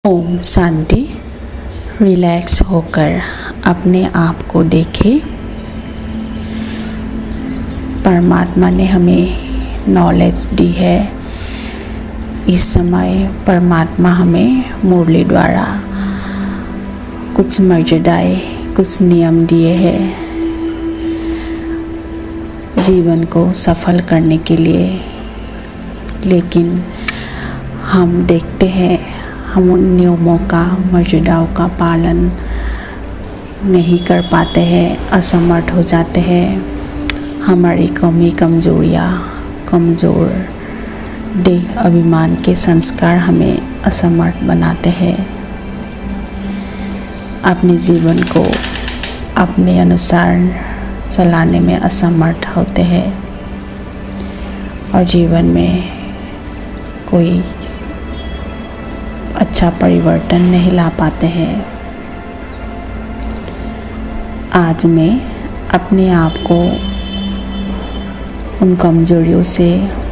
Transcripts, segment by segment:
Om Shanti. Relax होकर अपने आप को देखें। परमात्मा ने हमें नॉलेज दी है। इस समय परमात्मा हमें मुरली द्वारा कुछ मर्यादाएं, कुछ नियम दिए हैं जीवन को सफल करने के लिए। लेकिन हम देखते हैं हम उन नियमों का, मर्यादाओं का पालन नहीं कर पाते हैं, असमर्थ हो जाते हैं। हमारी कमज़ोरियाँ, कमज़ोर देह अभिमान के संस्कार हमें असमर्थ बनाते हैं। अपने जीवन को अपने अनुसार चलाने में असमर्थ होते हैं और जीवन में कोई अच्छा परिवर्तन नहीं ला पाते हैं। आज मैं अपने आप को उन कमजोरियों से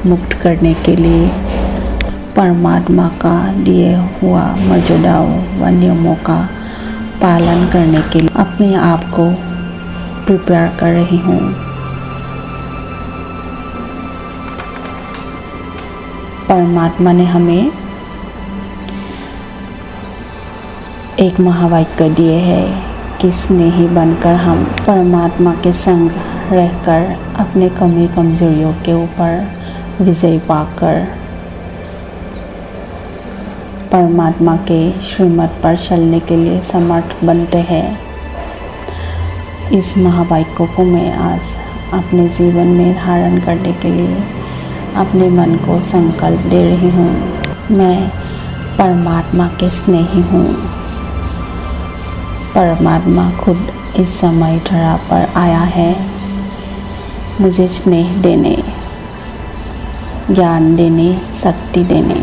मुक्त करने के लिए परमात्मा का दिए हुआ मर्यादाओं व नियमों का पालन करने के लिए अपने आप को प्रिपेयर कर रही हूँ। परमात्मा ने हमें एक महावाक्य दिए है कि स्नेही बनकर हम परमात्मा के संग रहकर अपने कमजोरियों के ऊपर विजय पाकर परमात्मा के श्रीमत पर चलने के लिए समर्थ बनते हैं। इस महावाक्य को मैं आज अपने जीवन में धारण करने के लिए अपने मन को संकल्प दे रही हूँ। मैं परमात्मा के स्नेही हूँ। परमात्मा खुद इस समय धरा पर आया है मुझे स्नेह देने, ज्ञान देने, शक्ति देने।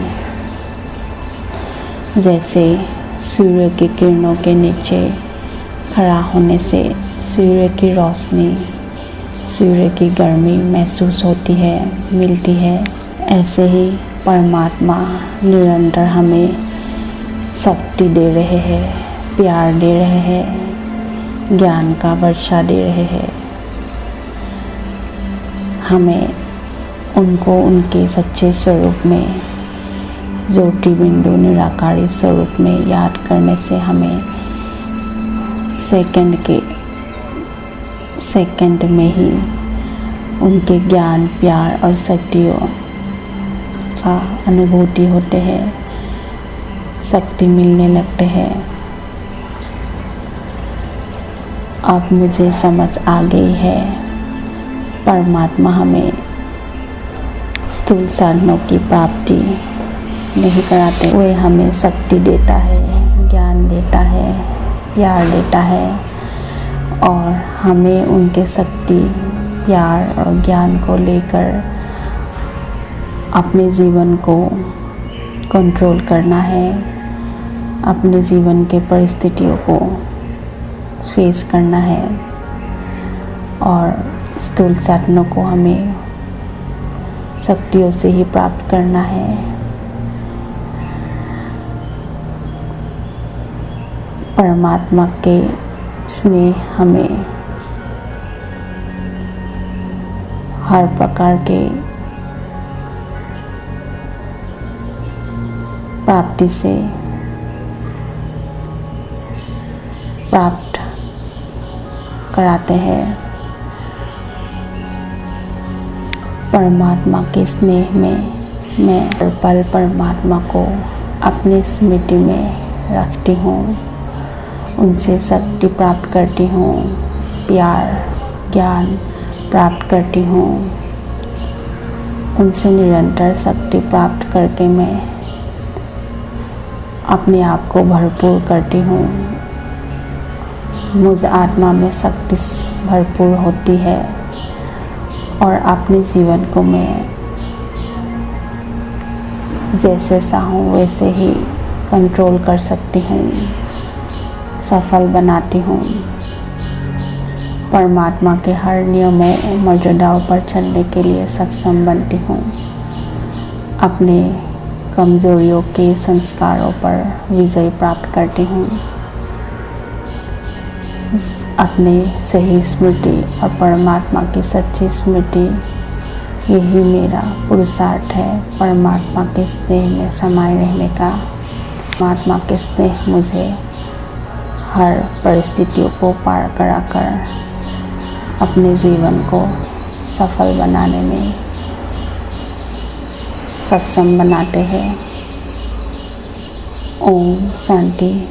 जैसे सूर्य की किरणों के नीचे खड़ा होने से सूर्य की रोशनी, सूर्य की गर्मी महसूस होती है, मिलती है, ऐसे ही परमात्मा निरंतर हमें शक्ति दे रहे हैं, प्यार दे रहे हैं, ज्ञान का वर्षा दे रहे हैं। हमें उनको उनके सच्चे स्वरूप में, ज्योति बिंदु निराकारी स्वरूप में याद करने से हमें सेकंड में ही उनके ज्ञान, प्यार और शक्तियों का अनुभूति होते हैं, शक्ति मिलने लगते हैं। अब मुझे समझ आ गई है परमात्मा हमें स्थूल साधनों की प्राप्ति नहीं कराते, वे हमें शक्ति देता है, ज्ञान देता है, प्यार देता है और हमें उनके शक्ति, प्यार और ज्ञान को लेकर अपने जीवन को कंट्रोल करना है, अपने जीवन के परिस्थितियों को फेस करना है और स्थूल साधनों को हमें शक्तियों से ही प्राप्त करना है। परमात्मा के स्नेह हमें हर प्रकार के प्राप्ति से प्राप्त कराते हैं। परमात्मा के स्नेह में मैं हर पल परमात्मा को अपनी स्मृति में रखती हूँ, उनसे शक्ति प्राप्त करती हूँ, प्यार, ज्ञान प्राप्त करती हूँ। उनसे निरंतर शक्ति प्राप्त करके मैं अपने आप को भरपूर करती हूँ। मुझ आत्मा में शक्ति भरपूर होती है और अपने जीवन को मैं जैसे चाहूँ वैसे ही कंट्रोल कर सकती हूँ, सफल बनाती हूँ। परमात्मा के हर नियमों, मर्यादाओं पर चलने के लिए सक्षम बनती हूँ। अपने कमजोरियों के संस्कारों पर विजय प्राप्त करती हूँ। अपने सही स्मृति और परमात्मा की सच्ची स्मृति, यही मेरा पुरुषार्थ है। परमात्मा के स्नेह में समाये रहने का। परमात्मा के स्नेह मुझे हर परिस्थितियों को पार कराकर अपने जीवन को सफल बनाने में सक्षम बनाते हैं। ओम शांति।